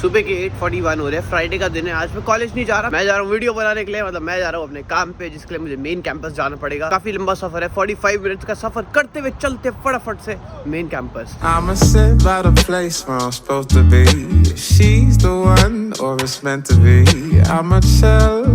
सुबह के 8:41 हो रहे हैं। फ्राइडे का दिन है। आज मैं कॉलेज नहीं जा रहा, मैं जा रहा हूँ वीडियो बनाने के लिए। मतलब मैं जा रहा हूँ अपने काम पे, जिसके लिए मुझे मेन कैंपस जाना पड़ेगा। काफी लंबा सफर है, 45 मिनट का सफर करते हुए चलते फटाफट से main campus. I'ma sit by the place where I'm supposed to be. If she's the one or it's meant to be. I'ma chill.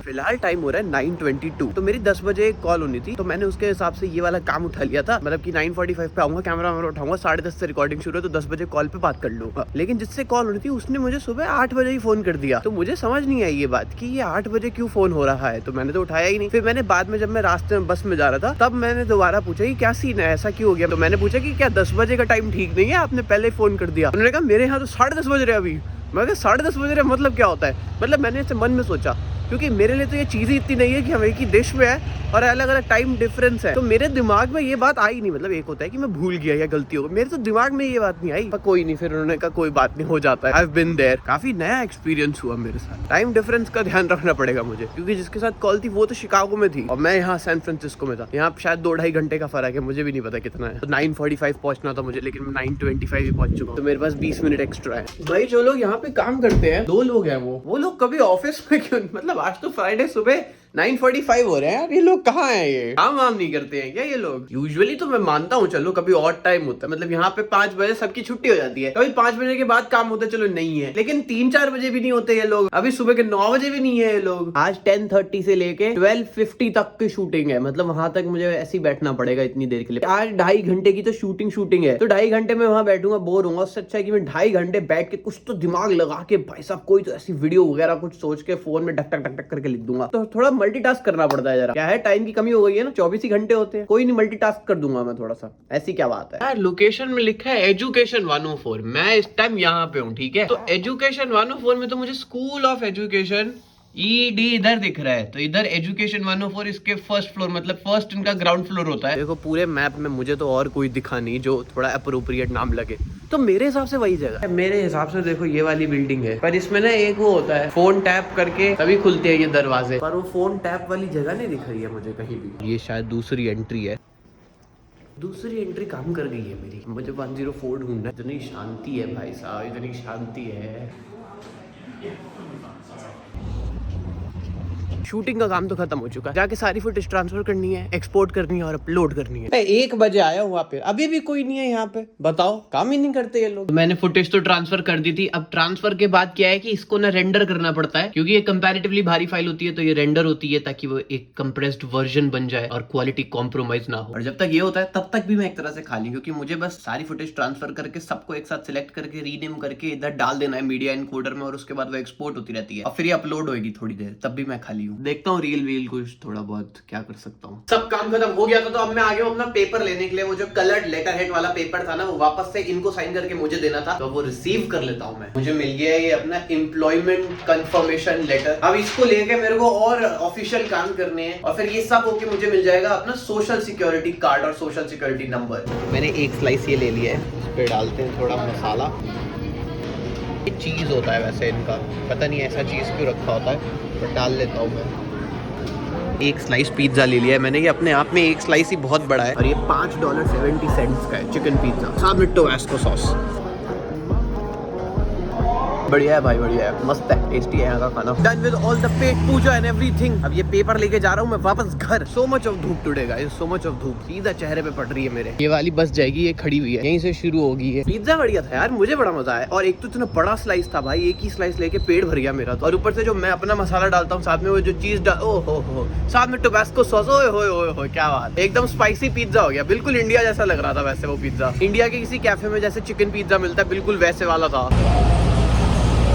फिलहाल टाइम हो रहा है 9:22। तो मेरी 10 बजे एक कॉल होनी थी, तो मैंने उसके हिसाब से ये वाला काम उठा लिया था। मतलब कि 9:45 पे आऊंगा, कैमरा उठाऊंगा, 10:30 से रिकॉर्डिंग शुरू है, तो 10 बजे कॉल पे बात कर लूंगा। लेकिन जिससे कॉल होनी थी उसने मुझे सुबह 8 बजे ही फोन कर दिया। तो मुझे समझ नहीं आई ये बात कि ये 8 बजे क्यों फोन हो रहा है। तो मैंने तो उठाया ही नहीं। फिर मैंने बाद में, जब मैं रास्ते में बस में जा रहा था, तब मैंने दोबारा पूछा कि क्या सीन है, ऐसा क्यों हो गया। तो मैंने पूछा कि क्या 10 बजे का टाइम ठीक नहीं है, आपने पहले फोन कर दिया। उन्होंने कहा मेरे यहाँ तो 10:30 बज रहे अभी। मैं कहा 10:30 बज रहे मतलब क्या होता है। मतलब मैंने इसे मन में सोचा, क्योंकि मेरे लिए तो ये चीज़ ही इतनी नहीं है कि हम एक ही देश में है और अलग अलग टाइम डिफरेंस है। तो मेरे दिमाग में ये बात आई नहीं। मतलब एक होता है कि मैं भूल गया या गलती हो गई, मेरे तो दिमाग में ये बात नहीं आई। पर कोई नहीं, फिर उन्होंने कहा कोई बात नहीं, हो जाता है, I've been there। काफी नया एक्सपीरियंस हुआ मेरे साथ। टाइम डिफरेंस का ध्यान रखना पड़ेगा मुझे, क्योंकि जिसके साथ कॉल थी वो तो शिकागो में थी और मैं यहाँ सैन फ्रांसिस्को में था। यहाँ शायद 2-2.5 घंटे का फर्क है, मुझे भी नहीं पता कितना है। तो 9:45 पहुंचना था मुझे, लेकिन मैं 9:25 ही पहुंच चुका हूँ। तो मेरे पास 20 मिनट एक्स्ट्रा है। भाई जो लोग यहाँ पे काम करते हैं, 2 लोग हैं, वो लोग कभी ऑफिस में क्यों, मतलब आज तो फ्राइडे सुबह 9:45 हो रहे हैं यार। ये लोग कहाँ हैं, ये काम वाम नहीं करते हैं क्या ये लोग। यूजुअली तो मैं मानता हूँ, चलो कभी और टाइम होता है, मतलब यहाँ पे 5 बजे सबकी छुट्टी हो जाती है, कभी 5 बजे के बाद काम होता है, चलो नहीं है। लेकिन 3-4 बजे भी नहीं होते ये लोग, अभी सुबह के 9 बजे भी नहीं है ये लोग। आज 10:30 से लेके 12:50 तक की शूटिंग है। मतलब वहां तक मुझे ऐसे ही बैठना पड़ेगा इतनी देर के लिए। आज 2.5 घंटे की तो शूटिंग है, तो 2.5 घंटे में वहां बैठूंगा, बोर होऊंगा। उससे अच्छा है कि मैं 2.5 घंटे बैठ के कुछ तो दिमाग लगा के, भाई साहब कोई तो ऐसी वीडियो वगैरह कुछ सोच के फोन में डक टक करके लिख दूंगा। तो थोड़ा मल्टीटास्क करना पड़ता है जरा। क्या है, टाइम की कमी हो गई है ना, 24 ही घंटे होते हैं। कोई नहीं, मल्टीटास्क कर दूंगा मैं थोड़ा सा। ऐसी क्या बात है यार। लोकेशन में लिखा है एजुकेशन 104, मैं इस टाइम यहाँ पे हूँ, ठीक है। तो एजुकेशन 104 में तो मुझे स्कूल ऑफ एजुकेशन ED इधर दिख रहा है। तो इधर एजुकेशन 104 इसके फर्स्ट फ्लोर, मतलब फर्स्ट इनका ग्राउंड फ्लोर होता है। देखो पूरे मैप में मुझे तो और कोई दिखा नहीं जो थोड़ा अप्रोप्रिएट नाम लगे। तो मेरे हिसाब से वही जगह है। मेरे हिसाब से देखो ये वाली बिल्डिंग है, पर इसमें ना एक वो होता है, फोन टैप करके तभी खुलते हैं ये दरवाजे, पर वो फोन टैप वाली जगह नहीं दिख रही है मुझे कहीं भी। ये शायद दूसरी एंट्री है। दूसरी एंट्री काम कर गई है मेरी। मुझे 104 ढूंढना है। इतनी शांति है भाई साहब, इतनी शांति है। शूटिंग का काम तो खत्म हो चुका है, जाके सारी फुटेज ट्रांसफर करनी है, एक्सपोर्ट करनी है और अपलोड करनी है। 1 बजे आया हूँ वहाँ पे, अभी भी कोई नहीं है यहाँ पे। बताओ, काम ही नहीं करते ये लोग। तो मैंने फुटेज तो ट्रांसफर कर दी थी। अब ट्रांसफर के बाद क्या है कि इसको ना रेंडर करना पड़ता है, क्योंकि ये कंपैरेटिवली भारी फाइल होती है, तो ये रेंडर होती है ताकि वो एक कंप्रेस्ड वर्जन बन जाए और क्वालिटी कॉम्प्रोमाइज ना हो। और जब तक ये होता है तब तक भी मैं एक तरह से खाली, क्योंकि मुझे बस सारी फुटेज ट्रांसफर करके सबको एक साथ सिलेक्ट करके रीनेम करके इधर डाल देना है मीडिया एनकोडर में, और उसके बाद वो एक्सपोर्ट होती रहती है और फिर ये अपलोड होगी थोड़ी देर, तब भी मैं खाली हूँ। देखता हूँ रील कुछ थोड़ा बहुत क्या कर सकता हूँ। सब काम खत्म हो गया था, तो अब मैं आ गया हूँ अपना पेपर लेने के लिए। वो जो कलर्ड लेटर हेड वाला पेपर था ना, वो वापस से इनको साइन करके मुझे देना था, तो वो रिसीव कर लेता हूँ मैं। मुझे मिल गया है ये अपना एम्प्लॉयमेंट कंफर्मेशन लेटर। अब इसको लेके मेरे को और ऑफिशियल काम करने हैं, और फिर ये सब होके मुझे मिल जाएगा अपना सोशल सिक्योरिटी कार्ड और सोशल सिक्योरिटी नंबर। मैंने एक स्लाइस ये ले लिया है, इस पे डालते हैं थोड़ा मसाला। ये चीज होता है वैसे इनका, पता नहीं ऐसा चीज क्यों रखा होता है, पर डाल लेता हूँ मैं। एक स्लाइस पिज्जा ले लिया है मैंने। ये अपने आप में एक स्लाइस ही बहुत बड़ा है, और ये $5.70 का है, चिकन पिज्जा, साथ में टोबास्को सॉस। बढ़िया है भाई, बढ़िया है, मस्त है, टेस्टी है यहाँ का खाना। Done with all the pet puja and everything. अब ये पेपर लेके जा रहा हूँ मैं वापस घर। सो मच ऑफ धूप today guys, so much of धूप सीधा चेहरे पे पड़ रही है मेरे। ये वाली बस जाएगी, ये खड़ी हुई है, यहीं से शुरू होगी है। पिज्जा बढ़िया था यार, मुझे बड़ा मजा आया। और एक तो इतना बड़ा स्लाइस था भाई, एक ही स्लाइस लेके पेट भर गया मेरा। और ऊपर से जो मैं अपना मसाला डालता हूँ, साथ में वो जो चीज ओ हो, साथ में टोबास्को सॉस, ओए क्या बात, एकदम स्पाइसी पिज्जा हो गया। बिल्कुल इंडिया जैसा लग रहा था वैसे वो पिज्जा। इंडिया के किसी कैफे में जैसे चिकन पिज्जा मिलता है, बिल्कुल वैसे वाला था।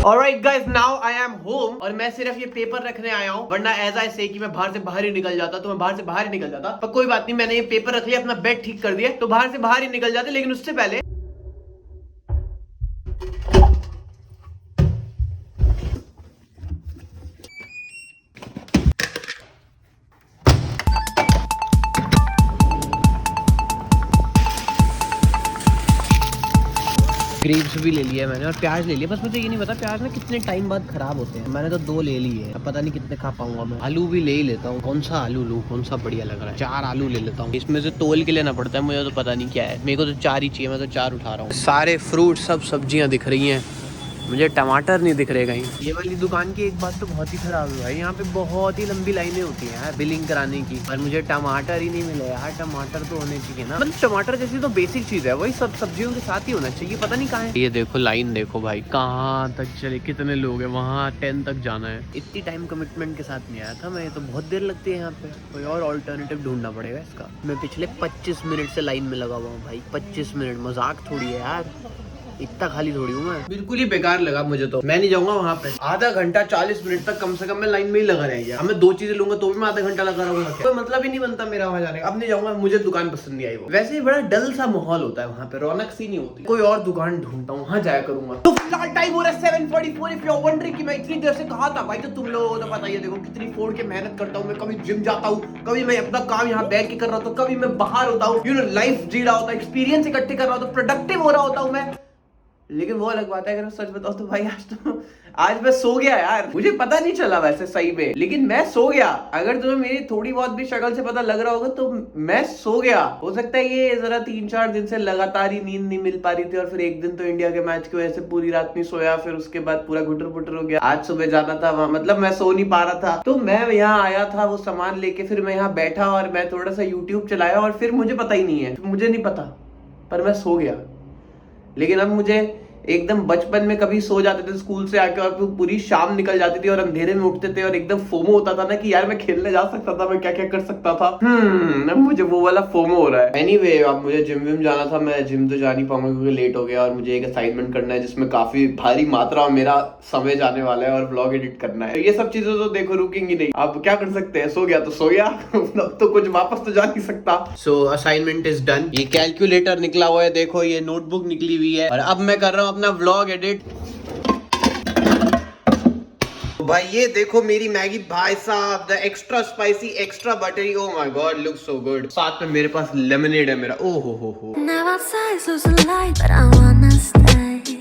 Alright guys, now I am home, और मैं सिर्फ ये पेपर रखने आया हूँ, वरना एज आई से कि मैं बाहर से बाहर ही निकल जाता, तो मैं बाहर से बाहर ही निकल जाता। पर कोई बात नहीं, मैंने ये पेपर रख लिया, अपना बेड ठीक कर दिया, तो बाहर से बाहर ही निकल जाते। लेकिन उससे पहले ग्रेप्स भी ले लिया मैंने और प्याज ले लिया। बस मुझे ये नहीं पता प्याज ना कितने टाइम बाद खराब होते हैं। मैंने तो 2 ले लिए, अब पता नहीं कितने खा पाऊंगा मैं। आलू भी ले ही लेता हूँ। कौन सा आलू लूँ, कौन सा बढ़िया लग रहा है? 4 आलू ले लेता हूँ। इसमें से तोल के लेना पड़ता है, मुझे तो पता नहीं क्या है। मेरे को तो 4 ही चाहिए, मैं तो 4 उठा रहा हूँ। सारे फ्रूट सब सब्जियाँ दिख रही हैं, मुझे टमाटर नहीं दिख रहे कहीं। ये वाली दुकान की एक बात तो बहुत ही खराब है भाई, यहाँ पे बहुत ही लंबी लाइनें होती हैं यार बिलिंग कराने की, पर मुझे टमाटर ही नहीं मिले यार। टमाटर तो होने चाहिए ना, मतलब टमाटर जैसी तो बेसिक चीज है, वही सब सब्जियों के साथ ही होना चाहिए, पता नहीं कहाँ है। ये देखो लाइन देखो भाई, कहाँ तक चले, कितने लोग हैं वहाँ, 10 तक जाना है। इतनी टाइम कमिटमेंट के साथ नहीं आया था मैं, तो बहुत देर लगती है यहाँ पे, कोई और ऑल्टरनेटिव ढूंढना पड़ेगा इसका। मैं पिछले 25 मिनट से लाइन में लगा हुआ हूँ भाई, 25 मिनट, मजाक थोड़ी है यार, इतना खाली थोड़ी हूँ मैं। बिल्कुल ही बेकार लगा मुझे तो, मैं नहीं जाऊंगा वहाँ पे। आधा घंटा 40 मिनट तक कम से कम मैं लाइन में ही लगा रह गया। मैं 2 चीजें लूंगा तो भी मैं आधा घंटा लगा रहूंगा, कोई मतलब ही नहीं बनता मेरा वहाँ जाने का। अब नहीं जाऊंगा, मुझे दुकान पसंद नहीं आई वो। वैसे ही बड़ा डल सा माहौल होता है वहाँ पे, रौनक सी नहीं होती। कोई और दुकान ढूंढता हूँ, वहाँ जाया करूंगा। तो फिलहाल टाइम हो रहा है 7:44। इफ यू आर वंडरिंग कि मैं इतनी देर से कहा था भाई, तो तुम लोगों को तो पता ही है। देखो कितनी फोड़ के मेहनत करता हूँ मैं, कभी जिम जाता हूँ, कभी मैं अपना काम यहाँ बैठ के कर रहा हूँ, तो कभी मैं बाहर होता हूँ, लाइफ जी रहा होता है, एक्सपीरियंस इकट्ठे कर रहा होता हूँ, प्रोडक्टिव हो रहा होता हूँ मैं। लेकिन वो अलग बात है, अगर मैं सच बताऊं तो भाई आज मैं सो गया यार। मुझे पता नहीं चला वैसे सही में, लेकिन मैं सो गया। अगर तुम्हें मेरी थोड़ी बहुत भी शक्ल से पता लग रहा होगा तो मैं सो गया। हो सकता है ये जरा 3-4 दिन से लगातार ही नींद नहीं मिल पा रही थी, और फिर एक दिन तो इंडिया के मैच की वजह से पूरी रात नहीं सोया, फिर उसके बाद पूरा घुटर पुटर हो गया। आज सुबह जाना था वहां, मतलब मैं सो नहीं पा रहा था, तो मैं यहाँ आया था वो सामान लेके, फिर मैं यहाँ बैठा और मैं थोड़ा सा यूट्यूब चलाया, और फिर मुझे पता ही नहीं है, मुझे नहीं पता, पर मैं सो गया। लेकिन अब मुझे एकदम बचपन में कभी सो जाते थे स्कूल से आके, और पूरी शाम निकल जाती थी और अंधेरे में उठते थे, और एकदम फोमो होता था ना कि यार मैं खेलने जा सकता था, मैं क्या क्या कर सकता था। अब मुझे वो वाला फोमो हो रहा है। एनीवे, अब मुझे जिम विम जाना था, मैं जिम तो जा नहीं पाऊंगा क्योंकि लेट हो गया, और मुझे एक असाइनमेंट करना है जिसमें काफी भारी मात्रा में मेरा समय जाने वाला है, और व्लॉग एडिट करना है। तो ये सब चीजें तो देखो रुकेंगी नहीं, अब क्या कर सकते हैं, सो गया तो सो गया। अब तो कुछ वापस तो जा नहीं सकता। सो असाइनमेंट इज डन। ये कैलकुलेटर निकला हुआ है, देखो ये नोटबुक निकली हुई है, और अब मैं कर रहा हूँ अपना व्लॉग एडिट। भाई ये देखो मेरी मैगी, भाई साहब, the extra spicy extra buttery, oh my God, look so good. साथ में मेरे पास लेमनेड है मेरा, ओ हो। Now outside's losing light, but I wanna stay.